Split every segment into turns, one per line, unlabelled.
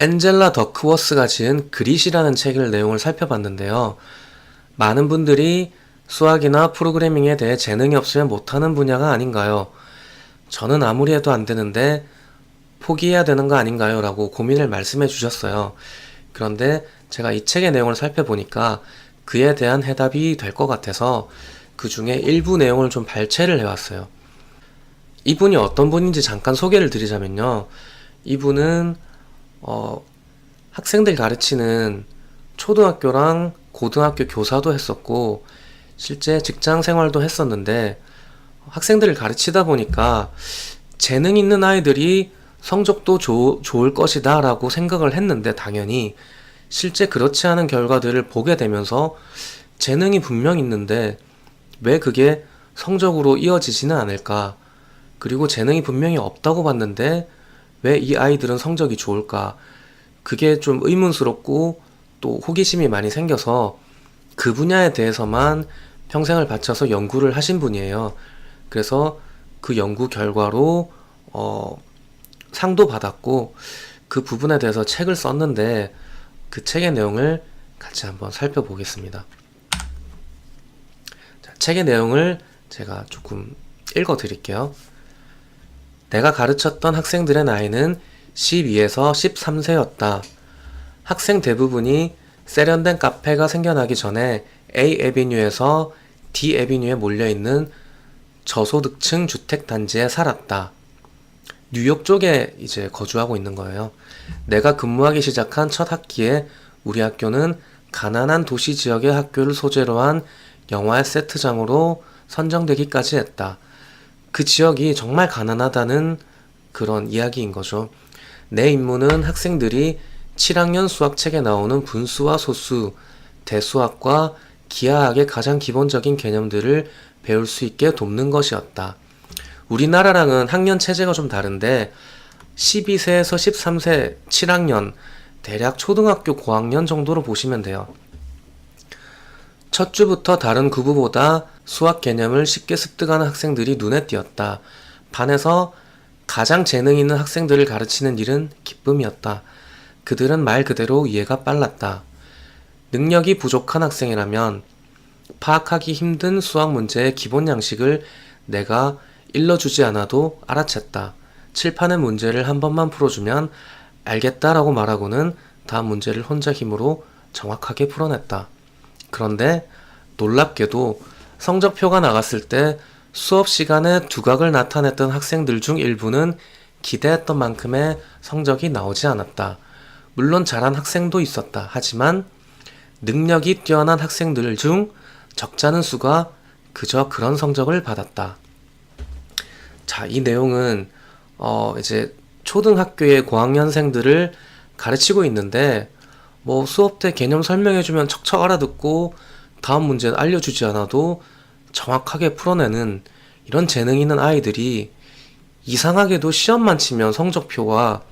엔젤라 더크워스가 지은 그릿이라는 책을 내용을 살펴봤는데요. 많은 분들이 수학이나 프로그래밍에 대해 재능이 없으면 못하는 분야가 아닌가요? 저는 아무리 해도 안 되는데 포기해야 되는 거 아닌가요? 라고 고민을 말씀해 주셨어요. 그런데 제가 이 책의 내용을 살펴보니까 그에 대한 해답이 될 것 같아서 그 중에 일부 내용을 좀 발췌를 해왔어요. 이분이 어떤 분인지 잠깐 소개를 드리자면요. 이분은 학생들 가르치는 초등학교랑 고등학교 교사도 했었고 실제 직장 생활도 했었는데 학생들을 가르치다 보니까 재능 있는 아이들이 성적도 좋을 것이다 라고 생각을 했는데 당연히 실제 그렇지 않은 결과들을 보게 되면서 재능이 분명 있는데 왜 그게 성적으로 이어지지는 않을까? 그리고 재능이 분명히 없다고 봤는데 왜 이 아이들은 성적이 좋을까? 그게 좀 의문스럽고 또 호기심이 많이 생겨서 그 분야에 대해서만 평생을 바쳐서 연구를 하신 분이에요. 그래서 그 연구 결과로 상도 받았고 그 부분에 대해서 책을 썼는데 그 책의 내용을 같이 한번 살펴보겠습니다. 자, 책의 내용을 제가 조금 읽어 드릴게요. 내가 가르쳤던 학생들의 나이는 12에서 13세였다. 학생 대부분이 세련된 카페가 생겨나기 전에 A 에비뉴에서 D 에비뉴에 몰려있는 저소득층 주택 단지에 살았다. 뉴욕 쪽에 이제 거주하고 있는 거예요. 내가 근무하기 시작한 첫 학기에 우리 학교는 가난한 도시 지역의 학교를 소재로 한 영화의 세트장으로 선정되기까지 했다. 그 지역이 정말 가난하다는 그런 이야기인 거죠. 내 임무는 학생들이 7학년 수학책에 나오는 분수와 소수, 대수학과 기하학의 가장 기본적인 개념들을 배울 수 있게 돕는 것이었다. 우리나라랑은 학년 체제가 좀 다른데 12세에서 13세 7학년, 대략 초등학교 고학년 정도로 보시면 돼요. 첫 주부터 다른 구부보다 수학 개념을 쉽게 습득하는 학생들이 눈에 띄었다. 반에서 가장 재능 있는 학생들을 가르치는 일은 기쁨이었다. 그들은 말 그대로 이해가 빨랐다. 능력이 부족한 학생이라면 파악하기 힘든 수학 문제의 기본 양식을 내가 일러주지 않아도 알아챘다. 칠판의 문제를 한 번만 풀어주면 알겠다라고 말하고는 다음 문제를 혼자 힘으로 정확하게 풀어냈다. 그런데 놀랍게도 성적표가 나갔을 때 수업 시간에 두각을 나타냈던 학생들 중 일부는 기대했던 만큼의 성적이 나오지 않았다. 물론 잘한 학생도 있었다. 하지만 능력이 뛰어난 학생들 중 적잖은 수가 그저 그런 성적을 받았다. 자, 이 내용은 이제 초등학교의 고학년생들을 가르치고 있는데 뭐 수업 때 개념 설명해주면 척척 알아듣고 다음 문제는 알려주지 않아도 정확하게 풀어내는 이런 재능 있는 아이들이 이상하게도 시험만 치면 성적표와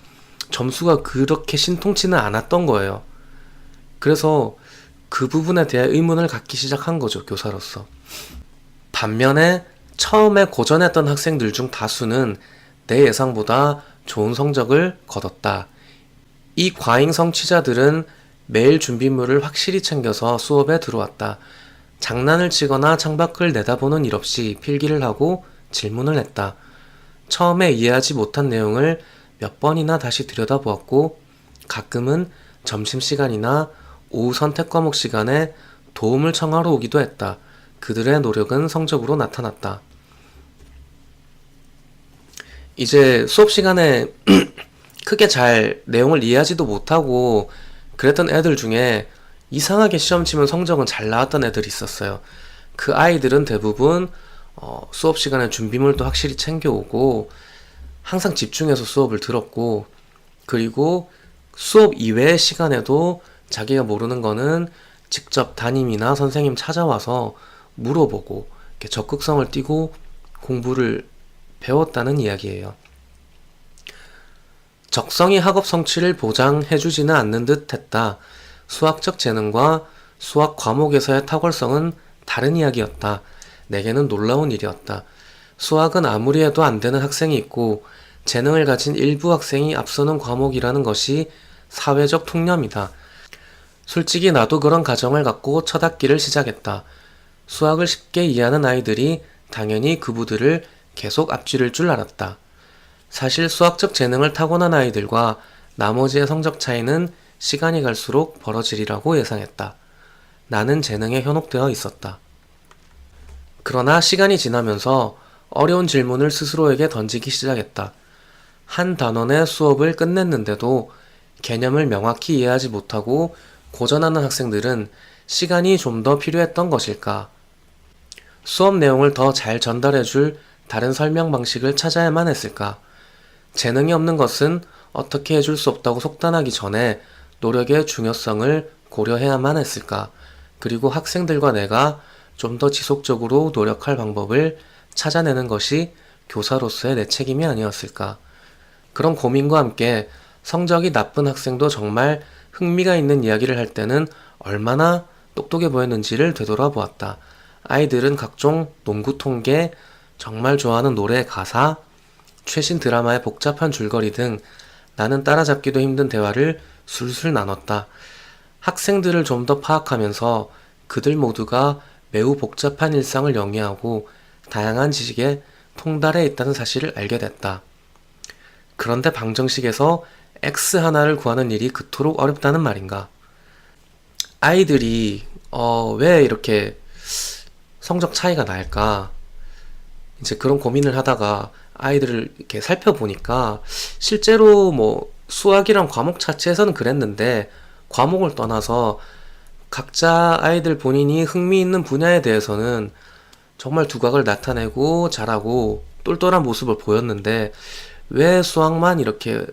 점수가 그렇게 신통치는 않았던 거예요. 그래서 그 부분에 대해 의문을 갖기 시작한 거죠, 교사로서. 반면에 처음에 고전했던 학생들 중 다수는 내 예상보다 좋은 성적을 거뒀다. 이 과잉 성취자들은 매일 준비물을 확실히 챙겨서 수업에 들어왔다. 장난을 치거나 창밖을 내다보는 일 없이 필기를 하고 질문을 했다. 처음에 이해하지 못한 내용을 몇 번이나 다시 들여다보았고 가끔은 점심시간이나 오후 선택 과목 시간에 도움을 청하러 오기도 했다. 그들의 노력은 성적으로 나타났다. 이제 수업 시간에 크게 잘 내용을 이해하지도 못하고 그랬던 애들 중에 이상하게 시험 치면 성적은 잘 나왔던 애들이 있었어요. 그 아이들은 대부분 수업 시간에 준비물도 확실히 챙겨오고 항상 집중해서 수업을 들었고 그리고 수업 이외의 시간에도 자기가 모르는 거는 직접 담임이나 선생님 찾아와서 물어보고 이렇게 적극성을 띠고 공부를 배웠다는 이야기예요. 적성이 학업 성취를 보장해주지는 않는 듯 했다. 수학적 재능과 수학 과목에서의 탁월성은 다른 이야기였다. 내게는 놀라운 일이었다. 수학은 아무리 해도 안 되는 학생이 있고 재능을 가진 일부 학생이 앞서는 과목이라는 것이 사회적 통념이다. 솔직히 나도 그런 가정을 갖고 첫 학기를 시작했다. 수학을 쉽게 이해하는 아이들이 당연히 그부들을 계속 앞지를 줄 알았다. 사실 수학적 재능을 타고난 아이들과 나머지의 성적 차이는 시간이 갈수록 벌어지리라고 예상했다. 나는 재능에 현혹되어 있었다. 그러나 시간이 지나면서 어려운 질문을 스스로에게 던지기 시작했다. 한 단원의 수업을 끝냈는데도 개념을 명확히 이해하지 못하고 고전하는 학생들은 시간이 좀 더 필요했던 것일까? 수업 내용을 더 잘 전달해줄 다른 설명 방식을 찾아야만 했을까? 재능이 없는 것은 어떻게 해줄 수 없다고 속단하기 전에 노력의 중요성을 고려해야만 했을까? 그리고 학생들과 내가 좀 더 지속적으로 노력할 방법을 찾아내는 것이 교사로서의 내 책임이 아니었을까? 그런 고민과 함께 성적이 나쁜 학생도 정말 흥미가 있는 이야기를 할 때는 얼마나 똑똑해 보였는지를 되돌아보았다. 아이들은 각종 농구 통계, 정말 좋아하는 노래 가사, 최신 드라마의 복잡한 줄거리 등 나는 따라잡기도 힘든 대화를 술술 나눴다. 학생들을 좀 더 파악하면서 그들 모두가 매우 복잡한 일상을 영위하고 다양한 지식에 통달해 있다는 사실을 알게 됐다. 그런데 방정식에서 x 하나를 구하는 일이 그토록 어렵다는 말인가? 아이들이 왜 이렇게 성적 차이가 날까? 이제 그런 고민을 하다가 아이들을 이렇게 살펴보니까 실제로 뭐 수학이란 과목 자체에서는 그랬는데 과목을 떠나서 각자 아이들 본인이 흥미 있는 분야에 대해서는 정말 두각을 나타내고 잘하고 똘똘한 모습을 보였는데 왜 수학만 이렇게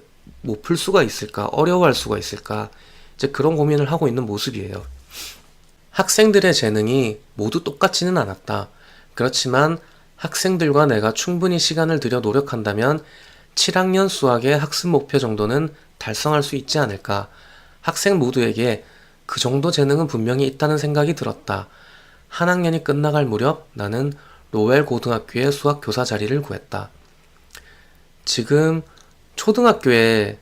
못 풀 수가 있을까? 어려워할 수가 있을까? 이제 그런 고민을 하고 있는 모습이에요. 학생들의 재능이 모두 똑같지는 않았다. 그렇지만 학생들과 내가 충분히 시간을 들여 노력한다면 7학년 수학의 학습 목표 정도는 달성할 수 있지 않을까. 학생 모두에게 그 정도 재능은 분명히 있다는 생각이 들었다. 한 학년이 끝나갈 무렵 나는 로웰 고등학교의 수학 교사 자리를 구했다. 지금 초등학교에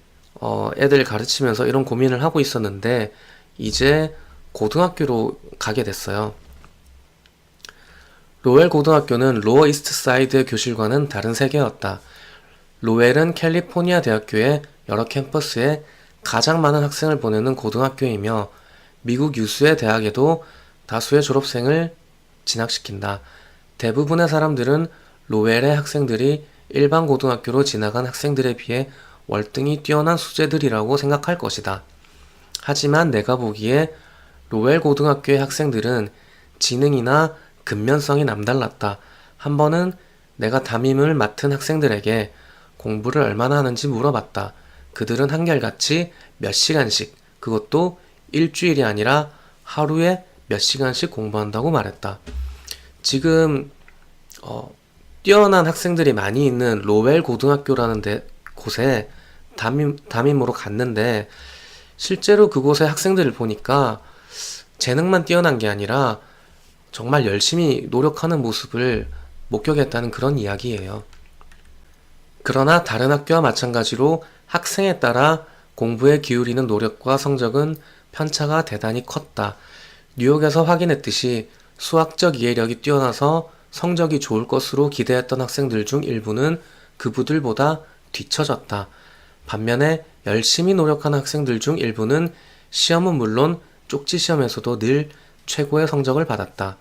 애들 가르치면서 이런 고민을 하고 있었는데 이제 고등학교로 가게 됐어요. 로웰 고등학교는 로어 이스트 사이드 교실과는 다른 세계였다. 로웰은 캘리포니아 대학교의 여러 캠퍼스에 가장 많은 학생을 보내는 고등학교이며 미국 유수의 대학에도 다수의 졸업생을 진학시킨다. 대부분의 사람들은 로웰의 학생들이 일반 고등학교로 지나간 학생들에 비해 월등히 뛰어난 수재들이라고 생각할 것이다. 하지만 내가 보기에 로웰 고등학교의 학생들은 지능이나 근면성이 남달랐다. 한 번은 내가 담임을 맡은 학생들에게 공부를 얼마나 하는지 물어봤다. 그들은 한결같이 몇 시간씩, 그것도 일주일이 아니라 하루에 몇 시간씩 공부한다고 말했다. 지금 뛰어난 학생들이 많이 있는 로웰 고등학교라는 곳에 담임으로 갔는데 실제로 그곳의 학생들을 보니까 재능만 뛰어난 게 아니라 정말 열심히 노력하는 모습을 목격했다는 그런 이야기예요. 그러나 다른 학교와 마찬가지로 학생에 따라 공부에 기울이는 노력과 성적은 편차가 대단히 컸다. 뉴욕에서 확인했듯이 수학적 이해력이 뛰어나서 성적이 좋을 것으로 기대했던 학생들 중 일부는 그부들보다 뒤처졌다. 반면에 열심히 노력하는 학생들 중 일부는 시험은 물론 쪽지 시험에서도 늘 최고의 성적을 받았다.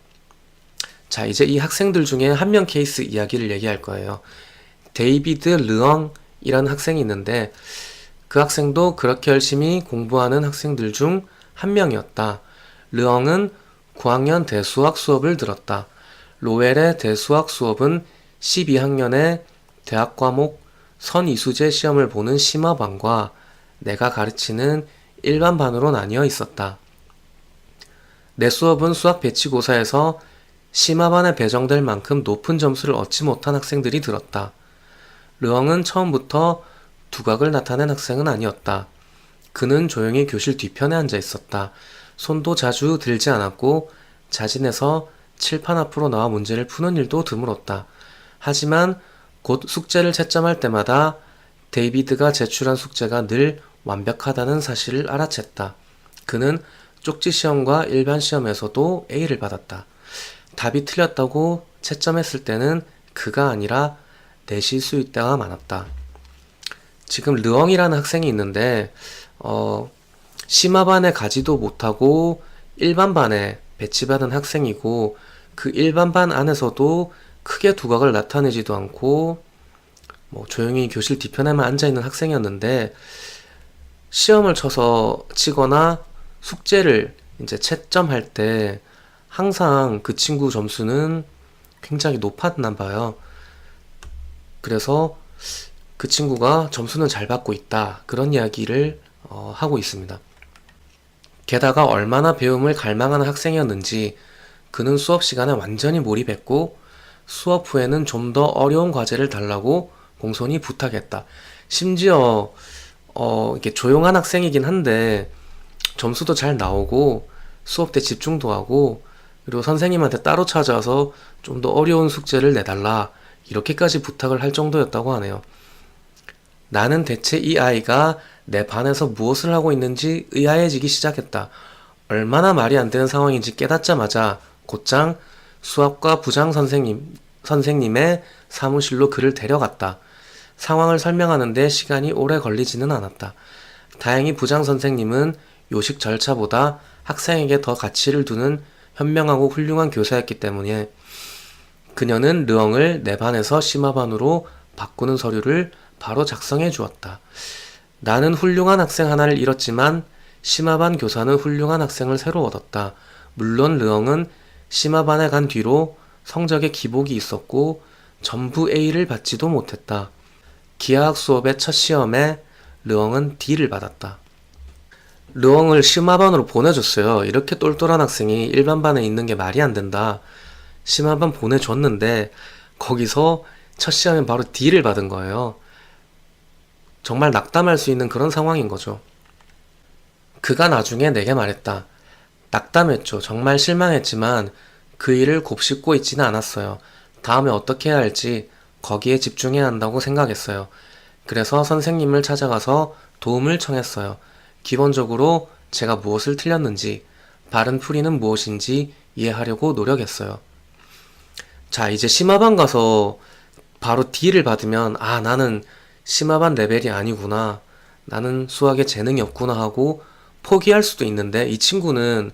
자, 이제 이 학생들 중에 한 명 케이스 이야기를 얘기할 거예요. 데이비드 르엉이라는 학생이 있는데 그 학생도 그렇게 열심히 공부하는 학생들 중 한 명이었다. 르엉은 9학년 대수학 수업을 들었다. 로웰의 대수학 수업은 12학년에 대학 과목 선이수제 시험을 보는 심화반과 내가 가르치는 일반반으로 나뉘어 있었다. 내 수업은 수학 배치고사에서 심화반에 배정될 만큼 높은 점수를 얻지 못한 학생들이 들었다. 르엉은 처음부터 두각을 나타낸 학생은 아니었다. 그는 조용히 교실 뒤편에 앉아 있었다. 손도 자주 들지 않았고 자진해서 칠판 앞으로 나와 문제를 푸는 일도 드물었다. 하지만 곧 숙제를 채점할 때마다 데이비드가 제출한 숙제가 늘 완벽하다는 사실을 알아챘다. 그는 쪽지 시험과 일반 시험에서도 A를 받았다. 답이 틀렸다고 채점했을 때는 그가 아니라 내 실수일 때가 많았다. 지금 르엉이라는 학생이 있는데 심화반에 가지도 못하고 일반 반에 배치받은 학생이고 그 일반 반 안에서도 크게 두각을 나타내지도 않고 조용히 교실 뒤편에만 앉아있는 학생이었는데 시험을 치거나 숙제를 이제 채점할 때 항상 그 친구 점수는 굉장히 높았나 봐요. 그래서 그 친구가 점수는 잘 받고 있다. 그런 이야기를 하고 있습니다. 게다가 얼마나 배움을 갈망하는 학생이었는지 그는 수업 시간에 완전히 몰입했고 수업 후에는 좀 더 어려운 과제를 달라고 공손히 부탁했다. 심지어 이게 조용한 학생이긴 한데 점수도 잘 나오고 수업 때 집중도 하고 그리고 선생님한테 따로 찾아와서 좀 더 어려운 숙제를 내달라 이렇게까지 부탁을 할 정도였다고 하네요. 나는 대체 이 아이가 내 반에서 무엇을 하고 있는지 의아해지기 시작했다. 얼마나 말이 안 되는 상황인지 깨닫자마자 곧장 수학과 부장 선생님의 사무실로 그를 데려갔다. 상황을 설명하는데 시간이 오래 걸리지는 않았다. 다행히 부장 선생님은 요식 절차보다 학생에게 더 가치를 두는 현명하고 훌륭한 교사였기 때문에 그녀는 르엉을 내 반에서 심화반으로 바꾸는 서류를 바로 작성해 주었다. 나는 훌륭한 학생 하나를 잃었지만 심화반 교사는 훌륭한 학생을 새로 얻었다. 물론 르엉은 심화반에 간 뒤로 성적에 기복이 있었고 전부 A를 받지도 못했다. 기하학 수업의 첫 시험에 르엉은 D를 받았다. 르엉을 심화반으로 보내줬어요. 이렇게 똘똘한 학생이 일반 반에 있는 게 말이 안 된다. 심화반 보내줬는데 거기서 첫 시험에 바로 D를 받은 거예요. 정말 낙담할 수 있는 그런 상황인 거죠. 그가 나중에 내게 말했다. 낙담했죠. 정말 실망했지만 그 일을 곱씹고 있지는 않았어요. 다음에 어떻게 해야 할지 거기에 집중해야 한다고 생각했어요. 그래서 선생님을 찾아가서 도움을 청했어요. 기본적으로 제가 무엇을 틀렸는지, 바른 풀이는 무엇인지 이해하려고 노력했어요. 자, 이제 심화반 가서 바로 D를 받으면 나는 심화반 레벨이 아니구나. 나는 수학에 재능이 없구나 하고 포기할 수도 있는데 이 친구는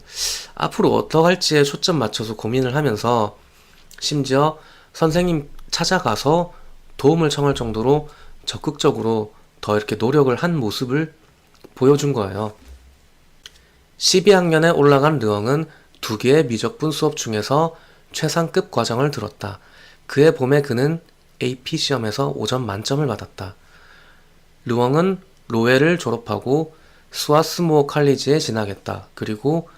앞으로 어떡할지에 초점 맞춰서 고민을 하면서 심지어 선생님 찾아가서 도움을 청할 정도로 적극적으로 더 이렇게 노력을 한 모습을 보여준 거예요. 12학년에 올라간 르엉은 2개의 미적분 수업 중에서 최상급 과정을 들었다. 그해 봄에 그는 AP 시험에서 5점 만점을 받았다. 르엉은 로웨를 졸업하고 스와스모어 칼리지에 진학했다. 그리고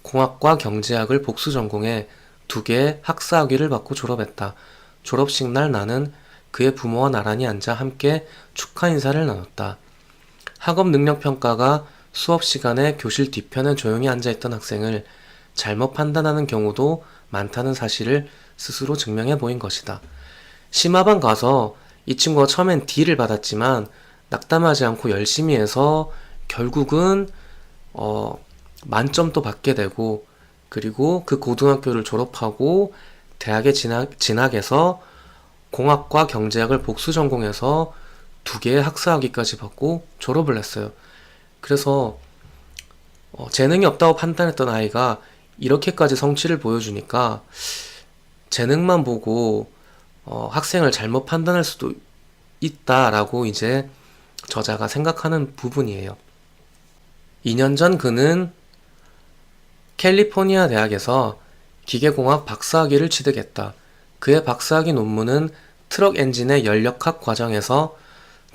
공학과 경제학을 복수 전공해 2개의 학사학위를 받고 졸업했다. 졸업식 날 나는 그의 부모와 나란히 앉아 함께 축하 인사를 나눴다. 학업 능력 평가가 수업 시간에 교실 뒤편에 조용히 앉아있던 학생을 잘못 판단하는 경우도 많다는 사실을 스스로 증명해 보인 것이다. 심화반 가서 이 친구가 처음엔 D를 받았지만 낙담하지 않고 열심히 해서 결국은 만점도 받게 되고 그리고 그 고등학교를 졸업하고 대학에 진학해서 공학과 경제학을 복수 전공해서 2개의 학사학위까지 받고 졸업을 했어요. 그래서 재능이 없다고 판단했던 아이가 이렇게까지 성취를 보여주니까 재능만 보고 학생을 잘못 판단할 수도 있다라고 이제 저자가 생각하는 부분이에요. 2년 전 그는 캘리포니아 대학에서 기계공학 박사학위를 취득했다. 그의 박사학위 논문은 트럭 엔진의 연력학 과정에서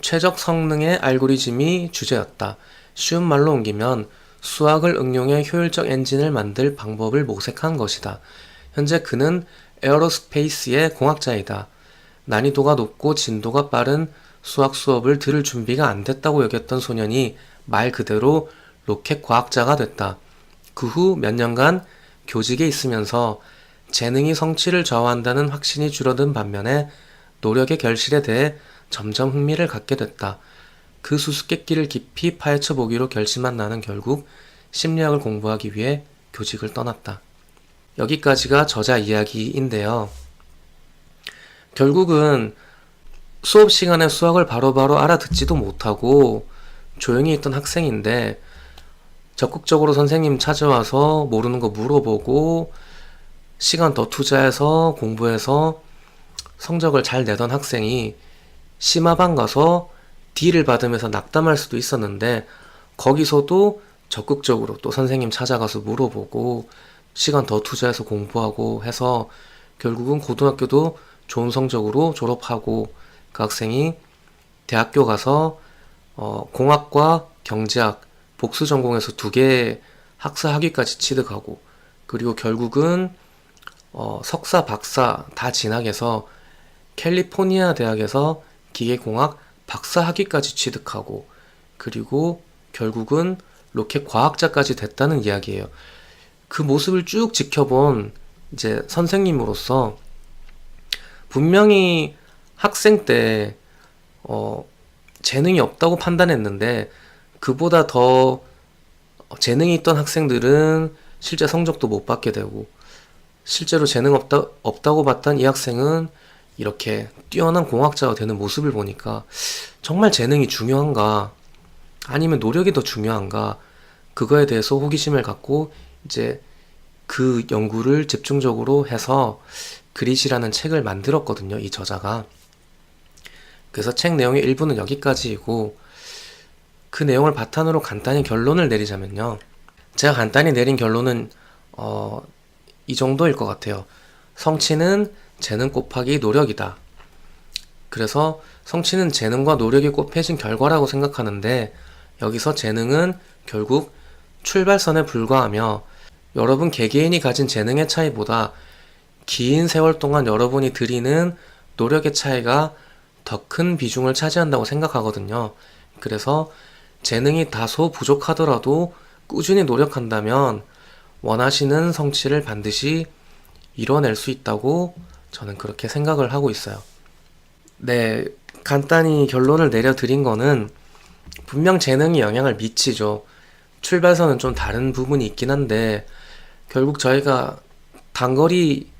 최적 성능의 알고리즘이 주제였다. 쉬운 말로 옮기면 수학을 응용해 효율적 엔진을 만들 방법을 모색한 것이다. 현재 그는 에어로스페이스의 공학자이다. 난이도가 높고 진도가 빠른 수학 수업을 들을 준비가 안 됐다고 여겼던 소년이 말 그대로 로켓 과학자가 됐다. 그 후 몇 년간 교직에 있으면서 재능이 성취를 좌우한다는 확신이 줄어든 반면에 노력의 결실에 대해 점점 흥미를 갖게 됐다. 그 수수께끼를 깊이 파헤쳐 보기로 결심한 나는 결국 심리학을 공부하기 위해 교직을 떠났다. 여기까지가 저자 이야기인데요. 결국은 수업 시간에 수학을 바로바로 알아듣지도 못하고 조용히 있던 학생인데 적극적으로 선생님 찾아와서 모르는 거 물어보고 시간 더 투자해서 공부해서 성적을 잘 내던 학생이 심화반 가서 D를 받으면서 낙담할 수도 있었는데 거기서도 적극적으로 또 선생님 찾아가서 물어보고 시간 더 투자해서 공부하고 해서 결국은 고등학교도 좋은 성적으로 졸업하고 그 학생이 대학교 가서 공학과 경제학 복수 전공에서 2개 학사 학위까지 취득하고 그리고 결국은 석사 박사 다 진학해서 캘리포니아 대학에서 기계공학 박사 학위까지 취득하고 그리고 결국은 로켓 과학자까지 됐다는 이야기예요. 그 모습을 쭉 지켜본 이제 선생님으로서 분명히 학생 때 재능이 없다고 판단했는데 그보다 더 재능이 있던 학생들은 실제 성적도 못 받게 되고 실제로 재능 없다고 봤던 이 학생은 이렇게 뛰어난 공학자가 되는 모습을 보니까 정말 재능이 중요한가 아니면 노력이 더 중요한가 그거에 대해서 호기심을 갖고 이제 그 연구를 집중적으로 해서 그릿이라는 책을 만들었거든요, 이 저자가. 그래서 책 내용의 일부는 여기까지이고 그 내용을 바탕으로 간단히 결론을 내리자면요. 제가 간단히 내린 결론은 이 정도일 것 같아요. 성취는 재능 곱하기 노력이다. 그래서 성취는 재능과 노력이 곱해진 결과라고 생각하는데 여기서 재능은 결국 출발선에 불과하며 여러분 개개인이 가진 재능의 차이보다 긴 세월 동안 여러분이 들이는 노력의 차이가 더 큰 비중을 차지한다고 생각하거든요. 그래서 재능이 다소 부족하더라도 꾸준히 노력한다면 원하시는 성취를 반드시 이뤄낼 수 있다고 저는 그렇게 생각을 하고 있어요. 네, 간단히 결론을 내려드린 거는 분명 재능이 영향을 미치죠. 출발선은 좀 다른 부분이 있긴 한데 결국 저희가 단거리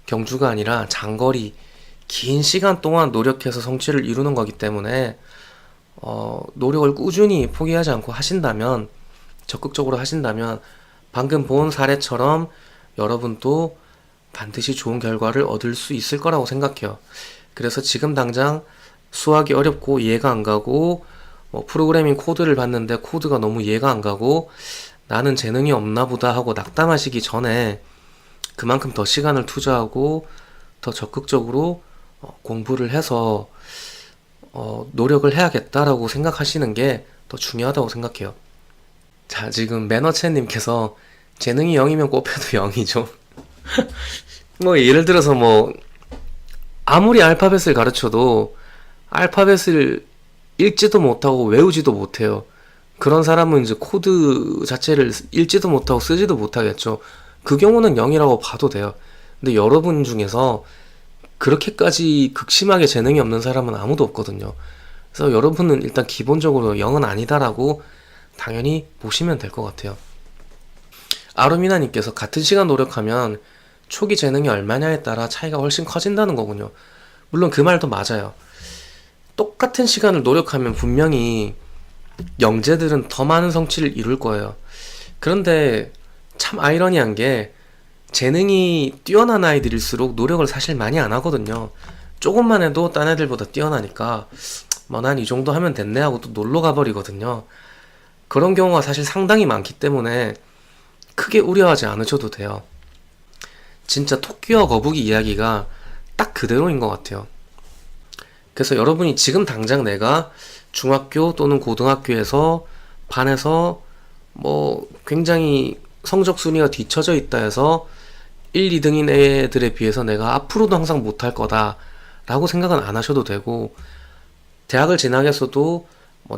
경주가 아니라 장거리 긴 시간 동안 노력해서 성취를 이루는 거기 때문에 노력을 꾸준히 포기하지 않고 하신다면 적극적으로 하신다면 방금 본 사례처럼 여러분도 반드시 좋은 결과를 얻을 수 있을 거라고 생각해요. 그래서 지금 당장 수학이 어렵고 이해가 안 가고 프로그래밍 코드를 봤는데 코드가 너무 이해가 안 가고 나는 재능이 없나 보다 하고 낙담하시기 전에 그만큼 더 시간을 투자하고 더 적극적으로 공부를 해서 노력을 해야겠다라고 생각하시는 게 더 중요하다고 생각해요. 자, 지금 매너챗님께서 재능이 0이면 꼽혀도 0이죠. 예를 들어서 아무리 알파벳을 가르쳐도 알파벳을 읽지도 못하고 외우지도 못해요. 그런 사람은 이제 코드 자체를 읽지도 못하고 쓰지도 못하겠죠. 그 경우는 0이라고 봐도 돼요. 근데 여러분 중에서 그렇게까지 극심하게 재능이 없는 사람은 아무도 없거든요. 그래서 여러분은 일단 기본적으로 0은 아니다라고 당연히 보시면 될 것 같아요. 아루미나님께서 같은 시간 노력하면 초기 재능이 얼마냐에 따라 차이가 훨씬 커진다는 거군요. 물론 그 말도 맞아요. 똑같은 시간을 노력하면 분명히 영재들은 더 많은 성취를 이룰 거예요. 그런데 참 아이러니한 게 재능이 뛰어난 아이들일수록 노력을 사실 많이 안 하거든요. 조금만 해도 딴 애들보다 뛰어나니까 난 이 정도 하면 됐네 하고 또 놀러 가버리거든요. 그런 경우가 사실 상당히 많기 때문에 크게 우려하지 않으셔도 돼요. 진짜 토끼와 거북이 이야기가 딱 그대로인 것 같아요. 그래서 여러분이 지금 당장 내가 중학교 또는 고등학교에서 반에서 굉장히 성적 순위가 뒤처져 있다 해서 1, 2등인 애들에 비해서 내가 앞으로도 항상 못할 거다 라고 생각은 안 하셔도 되고 대학을 진학해서도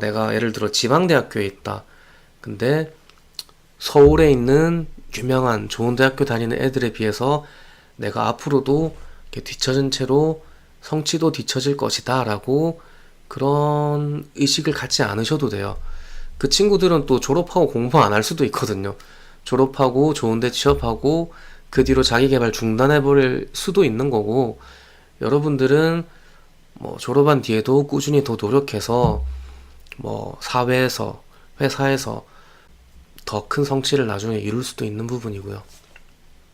내가 예를 들어 지방대학교에 있다. 근데 서울에 있는 유명한 좋은 대학교 다니는 애들에 비해서 내가 앞으로도 이렇게 뒤처진 채로 성취도 뒤처질 것이다 라고 그런 의식을 갖지 않으셔도 돼요. 그 친구들은 또 졸업하고 공부 안 할 수도 있거든요. 졸업하고 좋은데 취업하고 그 뒤로 자기 개발 중단해버릴 수도 있는 거고, 여러분들은 뭐 졸업한 뒤에도 꾸준히 더 노력해서 뭐 사회에서, 회사에서 더 큰 성취를 나중에 이룰 수도 있는 부분이고요.